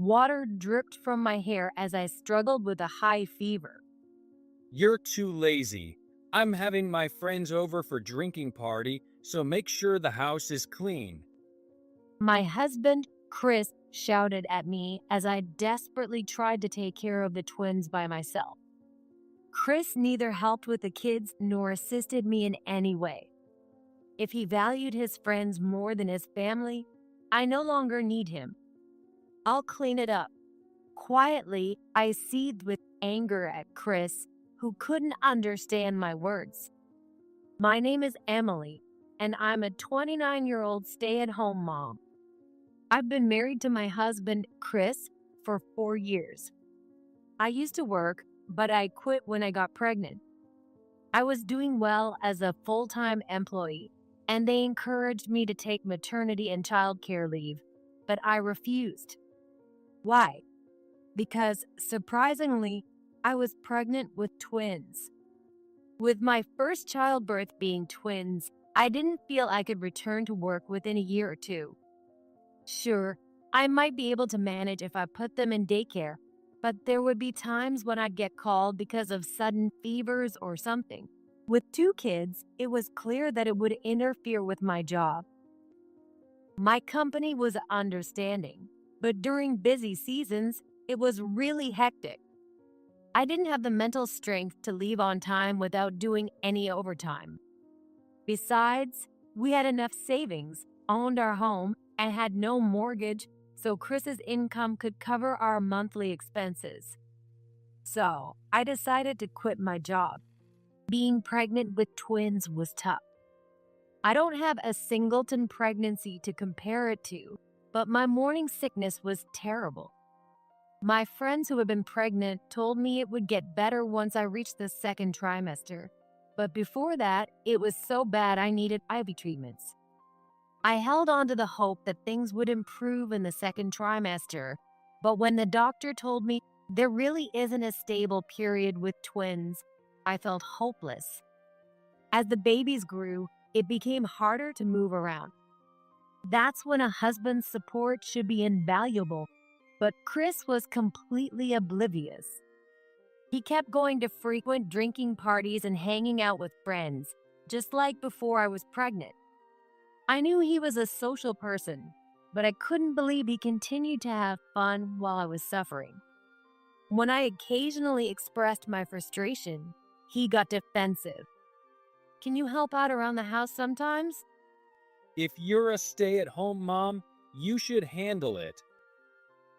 Water dripped from my hair as I struggled with a high fever. You're too lazy. I'm having my friends over for drinking party, so make sure the house is clean. My husband, Chris, shouted at me as I desperately tried to take care of the twins by myself. Chris neither helped with the kids nor assisted me in any way. If he valued his friends more than his family, I no longer need him. I'll clean it up. Quietly, I seethed with anger at Chris, who couldn't understand my words. My name is Emily, and I'm a 29-year-old stay-at-home mom. I've been married to my husband, Chris, for 4 years. I used to work, but I quit when I got pregnant. I was doing well as a full-time employee, and they encouraged me to take maternity and childcare leave, but I refused. Why? Because, surprisingly, I was pregnant with twins. With my first childbirth being twins, I didn't feel I could return to work within a year or two. Sure, I might be able to manage if I put them in daycare, but there would be times when I'd get called because of sudden fevers or something. With 2 kids, it was clear that it would interfere with my job. My company was understanding, but during busy seasons, it was really hectic. I didn't have the mental strength to leave on time without doing any overtime. Besides, we had enough savings, owned our home, and had no mortgage, so Chris's income could cover our monthly expenses. So, I decided to quit my job. Being pregnant with twins was tough. I don't have a singleton pregnancy to compare it to, but my morning sickness was terrible. My friends who had been pregnant told me it would get better once I reached the 2nd trimester, but before that, it was so bad I needed IV treatments. I held on to the hope that things would improve in the 2nd trimester, but when the doctor told me there really isn't a stable period with twins, I felt hopeless. As the babies grew, it became harder to move around. That's when a husband's support should be invaluable, but Chris was completely oblivious. He kept going to frequent drinking parties and hanging out with friends, just like before I was pregnant. I knew he was a social person, but I couldn't believe he continued to have fun while I was suffering. When I occasionally expressed my frustration, he got defensive. Can you help out around the house sometimes? If you're a stay-at-home mom, you should handle it.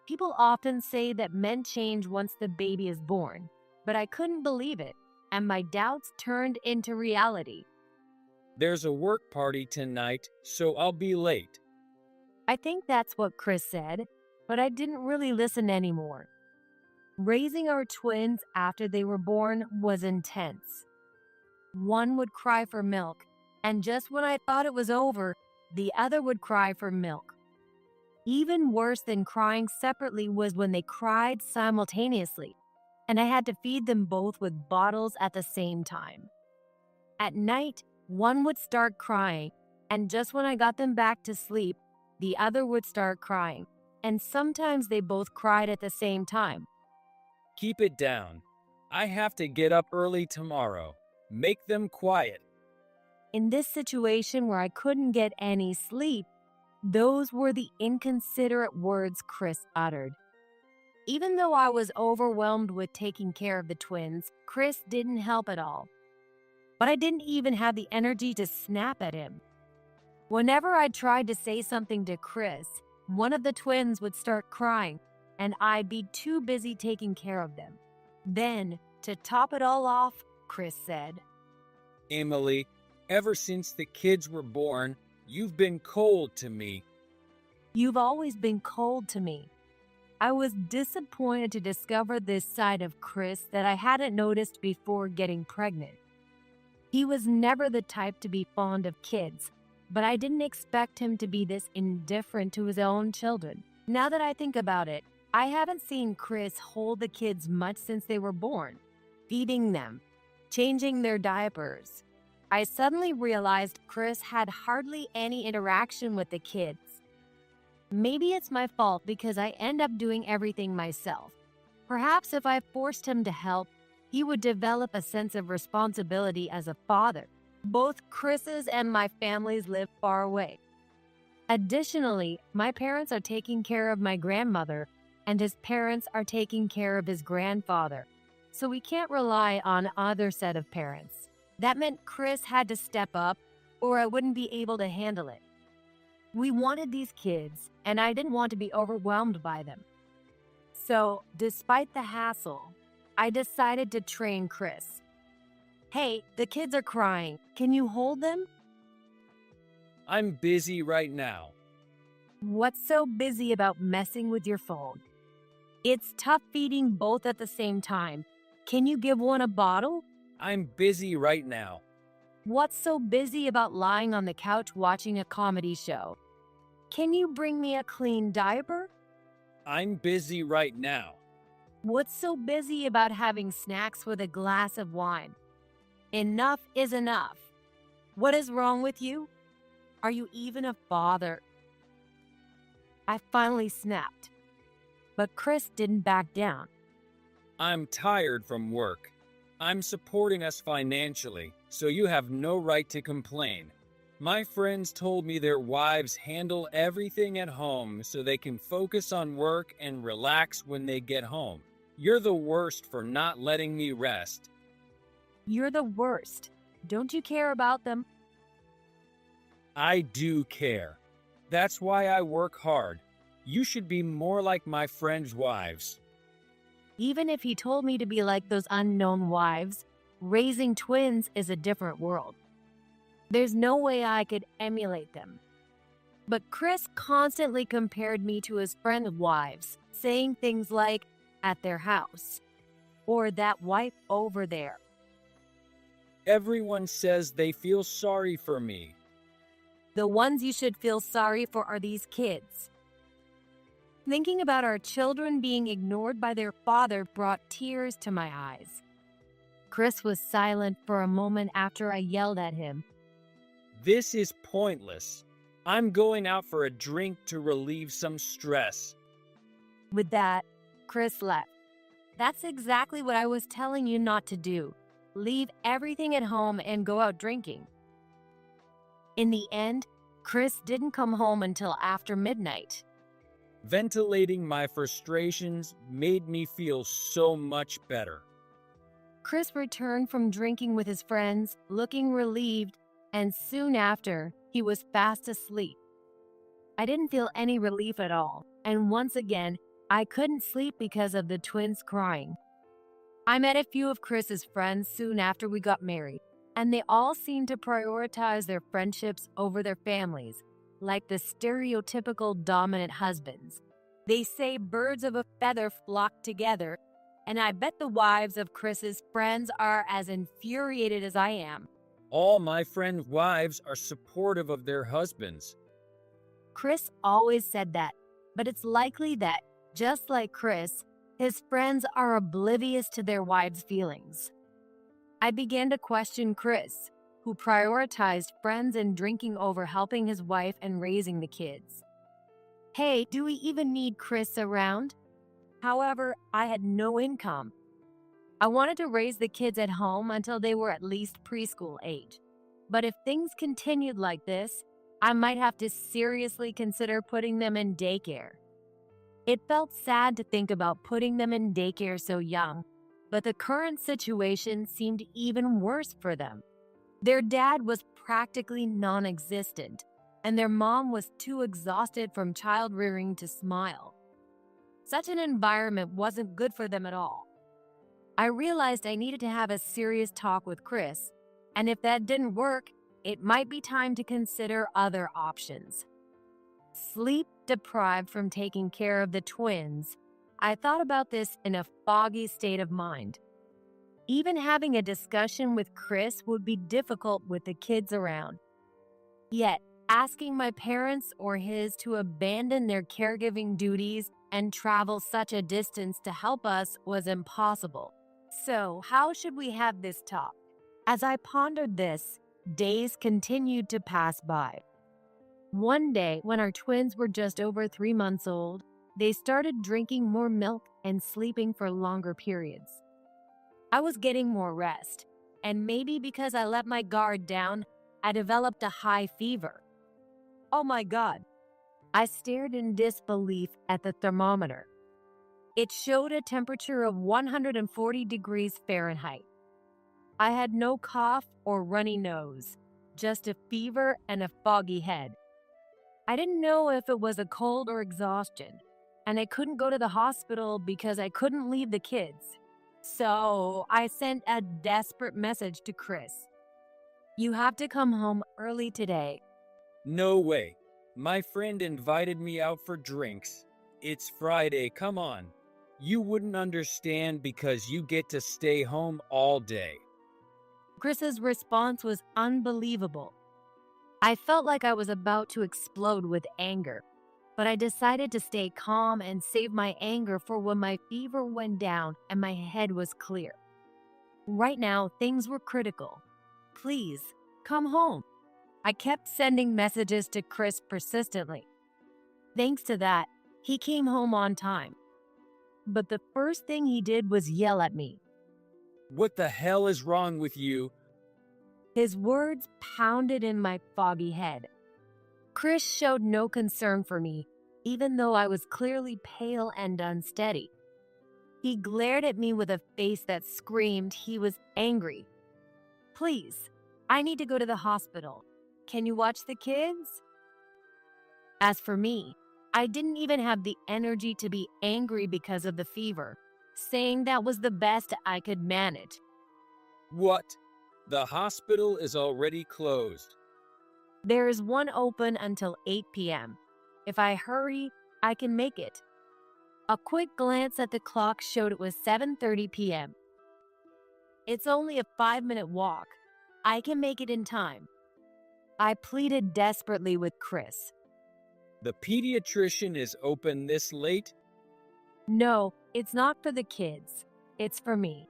People often say that men change once the baby is born, but I couldn't believe it, and my doubts turned into reality. There's a work party tonight, so I'll be late. I think that's what Chris said, but I didn't really listen anymore. Raising our twins after they were born was intense. One would cry for milk, and just when I thought it was over, the other would cry for milk. Even worse than crying separately was when they cried simultaneously, and I had to feed them both with bottles at the same time. At night, one would start crying, and just when I got them back to sleep, the other would start crying, and sometimes they both cried at the same time. Keep it down. I have to get up early tomorrow. Make them quiet. In this situation where I couldn't get any sleep, those were the inconsiderate words Chris uttered. Even though I was overwhelmed with taking care of the twins, Chris didn't help at all. But I didn't even have the energy to snap at him. Whenever I tried to say something to Chris, one of the twins would start crying, and I'd be too busy taking care of them. Then, to top it all off, Chris said, Emily, ever since the kids were born, you've been cold to me. "You've always been cold to me." I was disappointed to discover this side of Chris that I hadn't noticed before getting pregnant. He was never the type to be fond of kids, but I didn't expect him to be this indifferent to his own children. Now that I think about it, I haven't seen Chris hold the kids much since they were born, feeding them, changing their diapers. I suddenly realized Chris had hardly any interaction with the kids. Maybe it's my fault because I end up doing everything myself. Perhaps if I forced him to help, he would develop a sense of responsibility as a father. Both Chris's and my families live far away. Additionally, my parents are taking care of my grandmother, and his parents are taking care of his grandfather. So we can't rely on either set of parents. That meant Chris had to step up, or I wouldn't be able to handle it. We wanted these kids, and I didn't want to be overwhelmed by them. So, despite the hassle, I decided to train Chris. Hey, the kids are crying. Can you hold them? I'm busy right now. What's so busy about messing with your phone? It's tough feeding both at the same time. Can you give one a bottle? I'm busy right now. What's so busy about lying on the couch watching a comedy show? Can you bring me a clean diaper? I'm busy right now. What's so busy about having snacks with a glass of wine? Enough is enough. What is wrong with you? Are you even a father? I finally snapped. But Chris didn't back down. I'm tired from work. I'm supporting us financially, so you have no right to complain. My friends told me their wives handle everything at home so they can focus on work and relax when they get home. You're the worst for not letting me rest. You're the worst. Don't you care about them? I do care. That's why I work hard. You should be more like my friends' wives. Even if he told me to be like those unknown wives, raising twins is a different world. There's no way I could emulate them. But Chris constantly compared me to his friends' wives, saying things like, at their house, or that wife over there. Everyone says they feel sorry for me. The ones you should feel sorry for are these kids. Thinking about our children being ignored by their father brought tears to my eyes. Chris was silent for a moment after I yelled at him. This is pointless. I'm going out for a drink to relieve some stress. With that, Chris left. That's exactly what I was telling you not to do. Leave everything at home and go out drinking. In the end, Chris didn't come home until after midnight. Ventilating my frustrations made me feel so much better. Chris returned from drinking with his friends, looking relieved, and soon after, he was fast asleep. I didn't feel any relief at all, and once again, I couldn't sleep because of the twins crying. I met a few of Chris's friends soon after we got married, and they all seemed to prioritize their friendships over their families, like the stereotypical dominant husbands. They say birds of a feather flock together, and I bet the wives of Chris's friends are as infuriated as I am. All my friends' wives are supportive of their husbands. Chris always said that, but it's likely that, just like Chris, his friends are oblivious to their wives' feelings. I began to question Chris, who prioritized friends and drinking over helping his wife and raising the kids. Hey, do we even need Chris around? However, I had no income. I wanted to raise the kids at home until they were at least preschool age. But if things continued like this, I might have to seriously consider putting them in daycare. It felt sad to think about putting them in daycare so young, but the current situation seemed even worse for them. Their dad was practically non-existent, and their mom was too exhausted from child rearing to smile. Such an environment wasn't good for them at all. I realized I needed to have a serious talk with Chris, and if that didn't work, it might be time to consider other options. Sleep deprived from taking care of the twins, I thought about this in a foggy state of mind. Even having a discussion with Chris would be difficult with the kids around. Yet, asking my parents or his to abandon their caregiving duties and travel such a distance to help us was impossible. So, how should we have this talk? As I pondered this, days continued to pass by. One day, when our twins were just over 3 months old, they started drinking more milk and sleeping for longer periods. I was getting more rest, and maybe because I let my guard down, I developed a high fever. Oh my God. I stared in disbelief at the thermometer. It showed a temperature of 140 degrees Fahrenheit. I had no cough or runny nose, just a fever and a foggy head. I didn't know if it was a cold or exhaustion, and I couldn't go to the hospital because I couldn't leave the kids. So I sent a desperate message to Chris. You have to come home early today. No way. My friend invited me out for drinks. It's Friday, come on. You wouldn't understand because you get to stay home all day. Chris's response was unbelievable. I felt like I was about to explode with anger, but I decided to stay calm and save my anger for when my fever went down and my head was clear. Right now, things were critical. Please, come home. I kept sending messages to Chris persistently. Thanks to that, he came home on time. But the first thing he did was yell at me. What the hell is wrong with you? His words pounded in my foggy head. Chris showed no concern for me, even though I was clearly pale and unsteady. He glared at me with a face that screamed he was angry. Please, I need to go to the hospital. Can you watch the kids? As for me, I didn't even have the energy to be angry because of the fever, saying that was the best I could manage. What? The hospital is already closed. There is one open until 8 p.m. If I hurry, I can make it. A quick glance at the clock showed it was 7:30 p.m. It's only a 5-minute walk. I can make it in time. I pleaded desperately with Chris. The pediatrician is open this late? No, it's not for the kids. It's for me.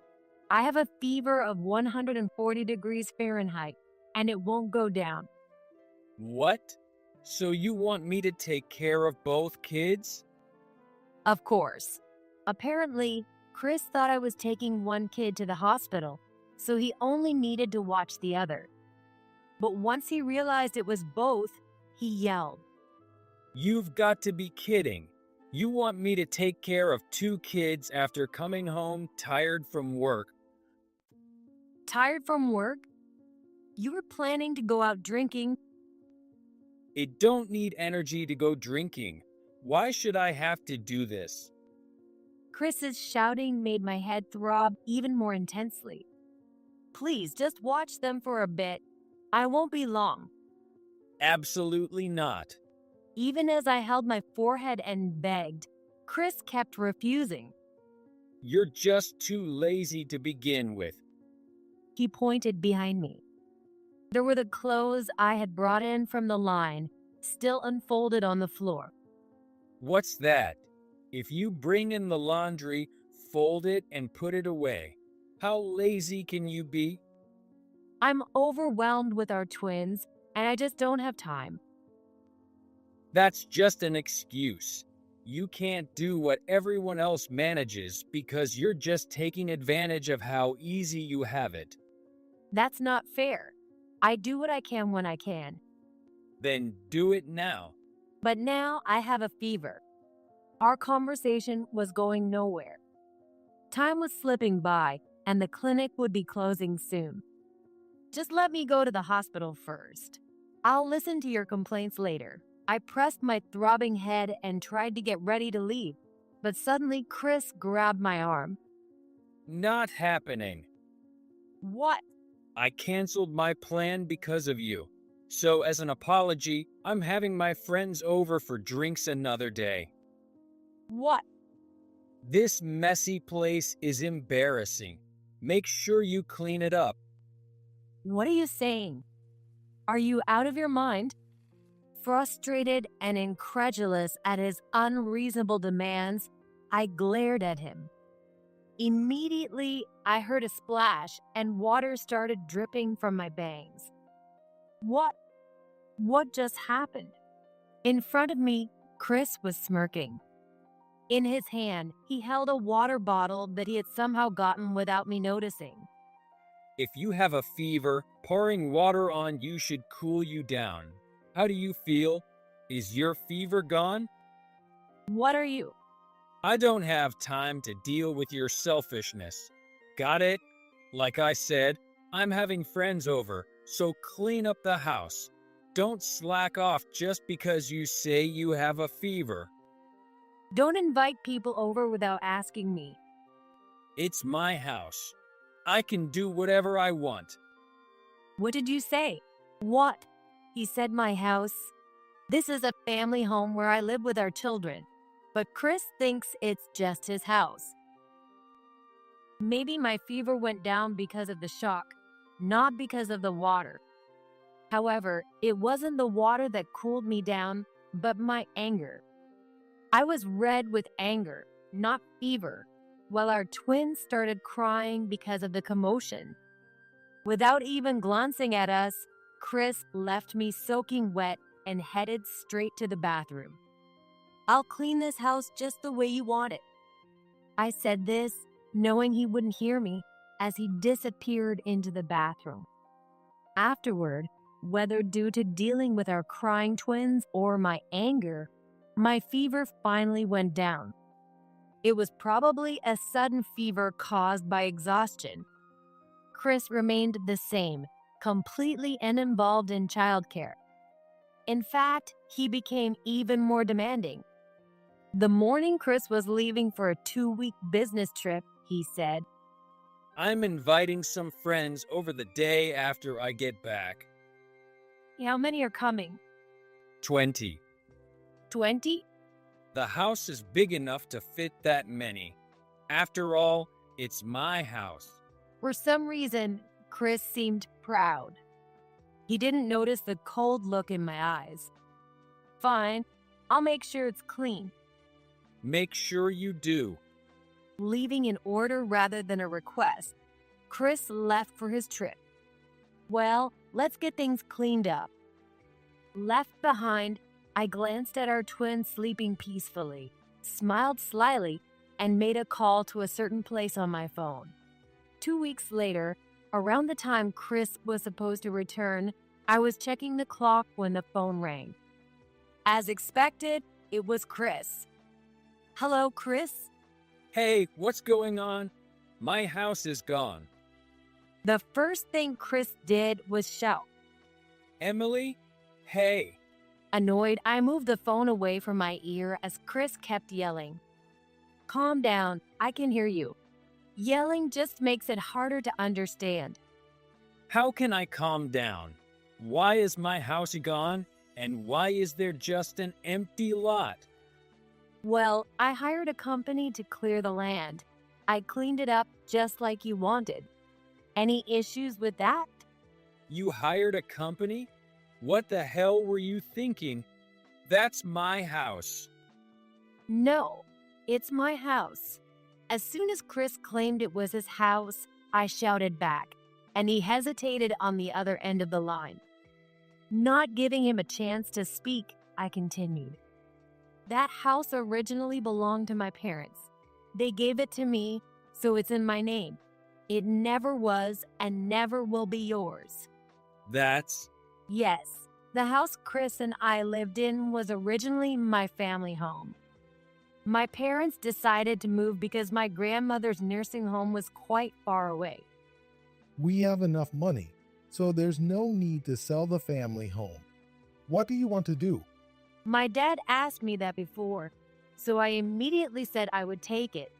I have a fever of 140 degrees Fahrenheit, and it won't go down. What? So you want me to take care of both kids? Of course. Apparently, Chris thought I was taking one kid to the hospital, so he only needed to watch the other. But once he realized it was both, he yelled. You've got to be kidding. You want me to take care of 2 kids after coming home tired from work? Tired from work? You were planning to go out drinking. It don't need energy to go drinking. Why should I have to do this? Chris's shouting made my head throb even more intensely. Please, just watch them for a bit. I won't be long. Absolutely not. Even as I held my forehead and begged, Chris kept refusing. You're just too lazy to begin with. He pointed behind me. There were the clothes I had brought in from the line, still unfolded on the floor. What's that? If you bring in the laundry, fold it and put it away. How lazy can you be? I'm overwhelmed with our twins, and I just don't have time. That's just an excuse. You can't do what everyone else manages because you're just taking advantage of how easy you have it. That's not fair. I do what I can when I can. Then do it now. But now I have a fever. Our conversation was going nowhere. Time was slipping by, and the clinic would be closing soon. Just let me go to the hospital first. I'll listen to your complaints later. I pressed my throbbing head and tried to get ready to leave, but suddenly Chris grabbed my arm. Not happening. What? I canceled my plan because of you. So as an apology, I'm having my friends over for drinks another day. What? This messy place is embarrassing. Make sure you clean it up. What are you saying? Are you out of your mind? Frustrated and incredulous at his unreasonable demands, I glared at him. Immediately, I heard a splash and water started dripping from my bangs. What just happened? In front of me, Chris was smirking. In his hand, he held a water bottle that he had somehow gotten without me noticing. If you have a fever, pouring water on you should cool you down. How do you feel? Is your fever gone? What are you? I don't have time to deal with your selfishness. Got it? Like I said, I'm having friends over, so clean up the house. Don't slack off just because you say you have a fever. Don't invite people over without asking me. It's my house. I can do whatever I want. What did you say? What? He said my house. This is a family home where I live with our children, but Chris thinks it's just his house. Maybe my fever went down because of the shock, not because of the water. However, it wasn't the water that cooled me down, but my anger. I was red with anger, not fever, while our twins started crying because of the commotion. Without even glancing at us, Chris left me soaking wet and headed straight to the bathroom. I'll clean this house just the way you want it. I said this, knowing he wouldn't hear me, as he disappeared into the bathroom. Afterward, whether due to dealing with our crying twins or my anger, my fever finally went down. It was probably a sudden fever caused by exhaustion. Chris remained the same, completely uninvolved in childcare. In fact, he became even more demanding. The morning Chris was leaving for a 2-week business trip, he said, I'm inviting some friends over the day after I get back. "How many are coming?" 20. 20? The house is big enough to fit that many. After all, it's my house. For some reason, Chris seemed proud. He didn't notice the cold look in my eyes. Fine, I'll make sure it's clean. Make sure you do. Leaving an order rather than a request, Chris left for his trip. Well, let's get things cleaned up. Left behind, I glanced at our twins sleeping peacefully, smiled slyly, and made a call to a certain place on my phone. 2 weeks later, around the time Chris was supposed to return, I was checking the clock when the phone rang. As expected, it was Chris. "Hello, Chris?" Hey, what's going on? My house is gone. The first thing Chris did was shout. Emily? Hey. Annoyed, I moved the phone away from my ear as Chris kept yelling. "Calm down, I can hear you." Yelling just makes it harder to understand. How can I calm down? Why is my house gone? And why is there just an empty lot? Well, I hired a company to clear the land. I cleaned it up just like you wanted. Any issues with that? You hired a company? What the hell were you thinking? That's my house. No, it's my house. As soon as Chris claimed it was his house, I shouted back, and he hesitated on the other end of the line. Not giving him a chance to speak, I continued. That house originally belonged to my parents. They gave it to me, so it's in my name. It never was and never will be yours. That's... Yes, the house Chris and I lived in was originally my family home. My parents decided to move because my grandmother's nursing home was quite far away. We have enough money, so there's no need to sell the family home. What do you want to do? My dad asked me that before, so I immediately said I would take it.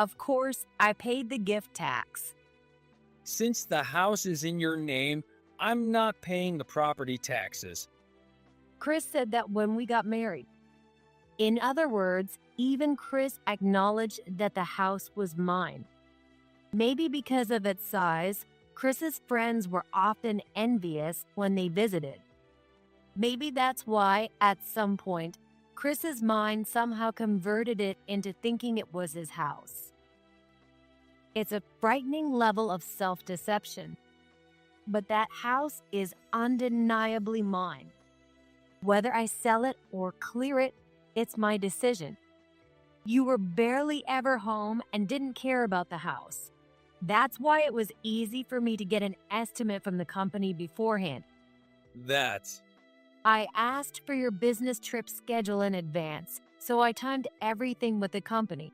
Of course, I paid the gift tax. Since the house is in your name, I'm not paying the property taxes. Chris said that when we got married. In other words, even Chris acknowledged that the house was mine. Maybe because of its size, Chris's friends were often envious when they visited. Maybe that's why, at some point, Chris's mind somehow converted it into thinking it was his house. It's a frightening level of self-deception. But that house is undeniably mine. Whether I sell it or clear it, it's my decision. You were barely ever home and didn't care about the house. That's why it was easy for me to get an estimate from the company beforehand. That's I asked for your business trip schedule in advance, so I timed everything with the company.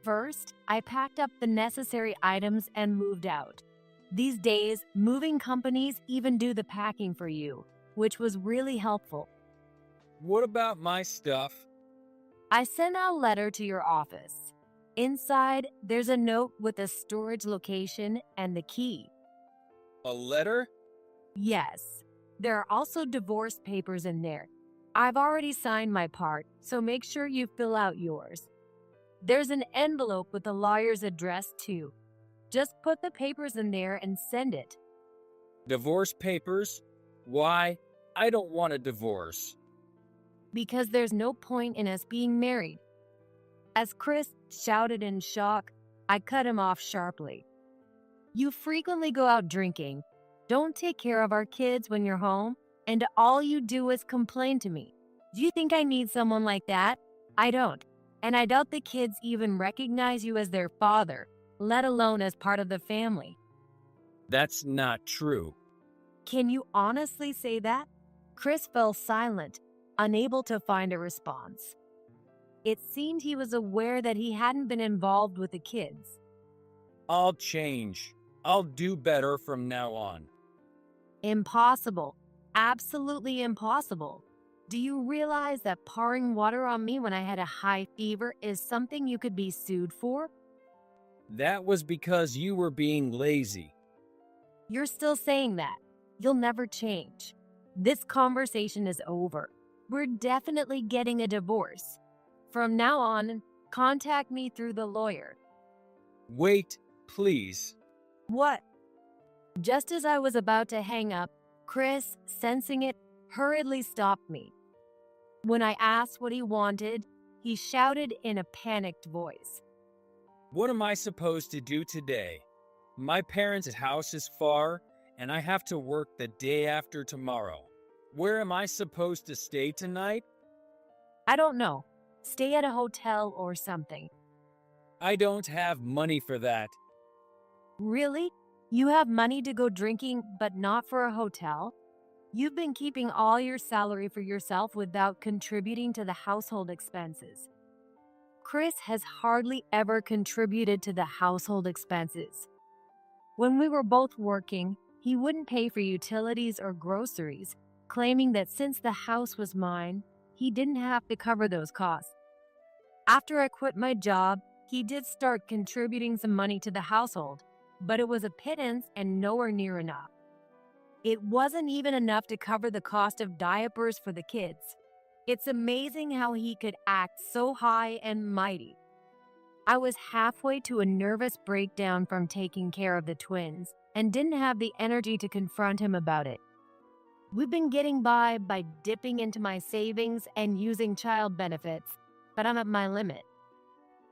First, I packed up the necessary items and moved out. These days, moving companies even do the packing for you, which was really helpful. what about my stuff? I sent a letter to your office. Inside, there's a note with the storage location and the key. A letter? Yes, there are also divorce papers in there. I've already signed my part, so make sure you fill out yours. There's an envelope with the lawyer's address too. Just put the papers in there and send it. Divorce papers? Why? I don't want a divorce. Because there's no point in us being married. As Chris shouted in shock, I cut him off sharply. You frequently go out drinking, don't take care of our kids when you're home, and all you do is complain to me. Do you think I need someone like that? I don't. And I doubt the kids even recognize you as their father, let alone as part of the family. That's not true. Can you honestly say that? Chris fell silent, unable to find a response. It seemed he was aware that he hadn't been involved with the kids. I'll change. I'll do better from now on. Impossible. Absolutely impossible. Do you realize that pouring water on me when I had a high fever is something you could be sued for? That was because you were being lazy. You're still saying that. You'll never change. This conversation is over. We're definitely getting a divorce. From now on, contact me through the lawyer. Wait, please. What? Just as I was about to hang up, Chris, sensing it, hurriedly stopped me. When I asked what he wanted, he shouted in a panicked voice. What am I supposed to do today? My parents' house is far, and I have to work the day after tomorrow. Where am I supposed to stay tonight? I don't know. Stay at a hotel or something. I don't have money for that. Really? You have money to go drinking, but not for a hotel? You've been keeping all your salary for yourself without contributing to the household expenses. Chris has hardly ever contributed to the household expenses. When we were both working, he wouldn't pay for utilities or groceries, claiming that since the house was mine, he didn't have to cover those costs. After I quit my job, he did start contributing some money to the household, but it was a pittance and nowhere near enough. It wasn't even enough to cover the cost of diapers for the kids. It's amazing how he could act so high and mighty. I was halfway to a nervous breakdown from taking care of the twins and didn't have the energy to confront him about it. We've been getting by dipping into my savings and using child benefits, but I'm at my limit.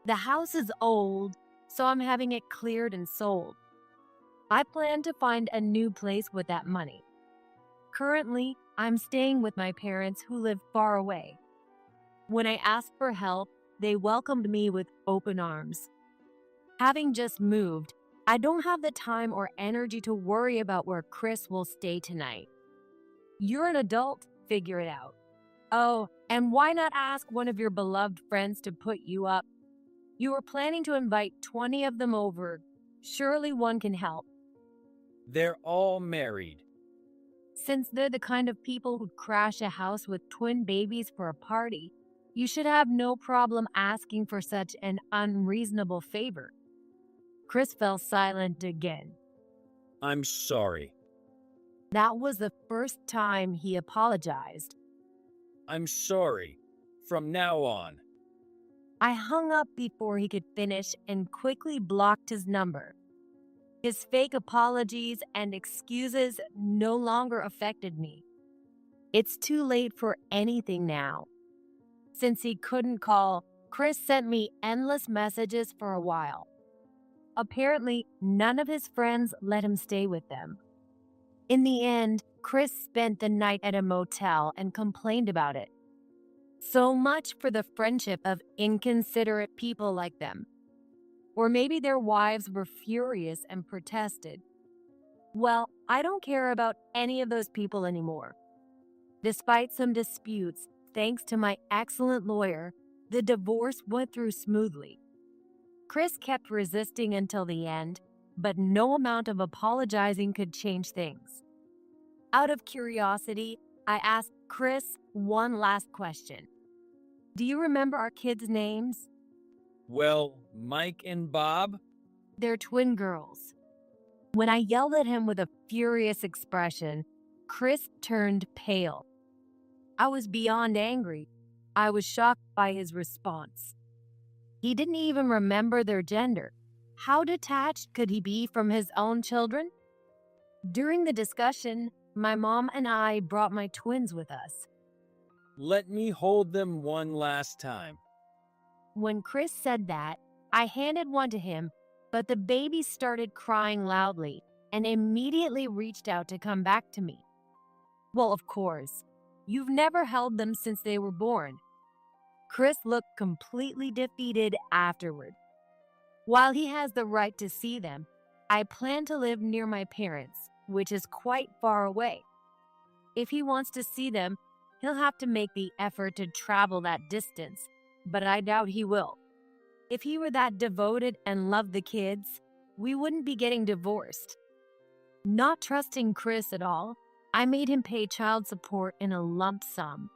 The house is old, so I'm having it cleared and sold. I plan to find a new place with that money. Currently, I'm staying with my parents who live far away. When I asked for help, they welcomed me with open arms. Having just moved, I don't have the time or energy to worry about where Chris will stay tonight. You're an adult, figure it out. Oh, and why not ask one of your beloved friends to put you up? You were planning to invite 20 of them over. Surely one can help. They're all married. Since they're the kind of people who'd crash a house with twin babies for a party, you should have no problem asking for such an unreasonable favor. Chris fell silent again. I'm sorry. That was the first time he apologized. I'm sorry. From now on. I hung up before he could finish and quickly blocked his number. His fake apologies and excuses no longer affected me. It's too late for anything now. Since he couldn't call, Chris sent me endless messages for a while. Apparently, none of his friends let him stay with them. In the end, Chris spent the night at a motel and complained about it. So much for the friendship of inconsiderate people like them. Or maybe their wives were furious and protested. Well, I don't care about any of those people anymore. Despite some disputes, thanks to my excellent lawyer, the divorce went through smoothly. Chris kept resisting until the end, but no amount of apologizing could change things. Out of curiosity, I asked Chris one last question. Do you remember our kids' names? Well, Mike and Bob? They're twin girls. When I yelled at him with a furious expression, Chris turned pale. I was beyond angry. I was shocked by his response. He didn't even remember their gender. How detached could he be from his own children? During the discussion, my mom and I brought my twins with us. Let me hold them one last time. When Chris said that, I handed one to him, but the baby started crying loudly and immediately reached out to come back to me. Well, of course, you've never held them since they were born. Chris looked completely defeated afterward. While he has the right to see them, I plan to live near my parents, which is quite far away. If he wants to see them, he'll have to make the effort to travel that distance, but I doubt he will. If he were that devoted and loved the kids, we wouldn't be getting divorced. Not trusting Chris at all, I made him pay child support in a lump sum.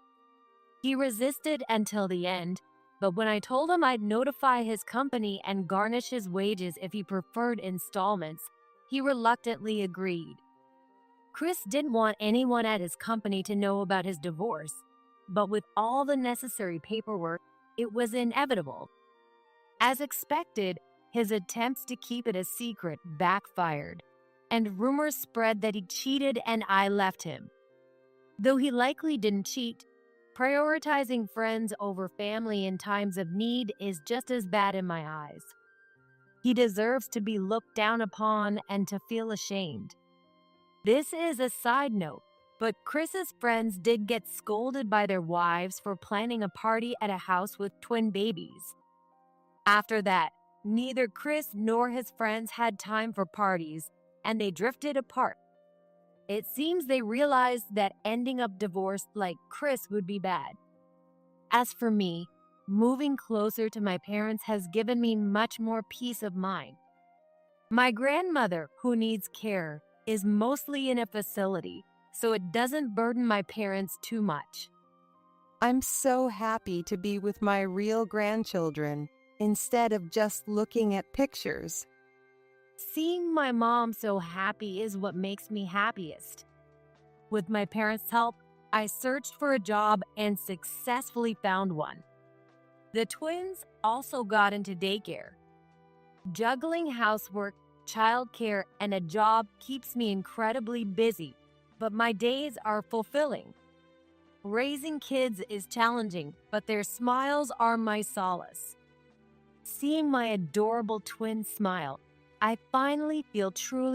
He resisted until the end, but when I told him I'd notify his company and garnish his wages if he preferred installments, he reluctantly agreed. Chris didn't want anyone at his company to know about his divorce, but with all the necessary paperwork, it was inevitable. As expected, his attempts to keep it a secret backfired, and rumors spread that he cheated and I left him. Though he likely didn't cheat, prioritizing friends over family in times of need is just as bad in my eyes. He deserves to be looked down upon and to feel ashamed. This is a side note, but Chris's friends did get scolded by their wives for planning a party at a house with twin babies. After that, neither Chris nor his friends had time for parties, and they drifted apart. It seems they realized that ending up divorced like Chris would be bad. As for me, moving closer to my parents has given me much more peace of mind. My grandmother, who needs care, is mostly in a facility, so it doesn't burden my parents too much. I'm so happy to be with my real grandchildren instead of just looking at pictures. Seeing my mom so happy is what makes me happiest. With my parents' help, I searched for a job and successfully found one. The twins also got into daycare. Juggling housework, childcare, and a job keeps me incredibly busy, but my days are fulfilling. Raising kids is challenging, but their smiles are my solace. Seeing my adorable twins smile, I finally feel truly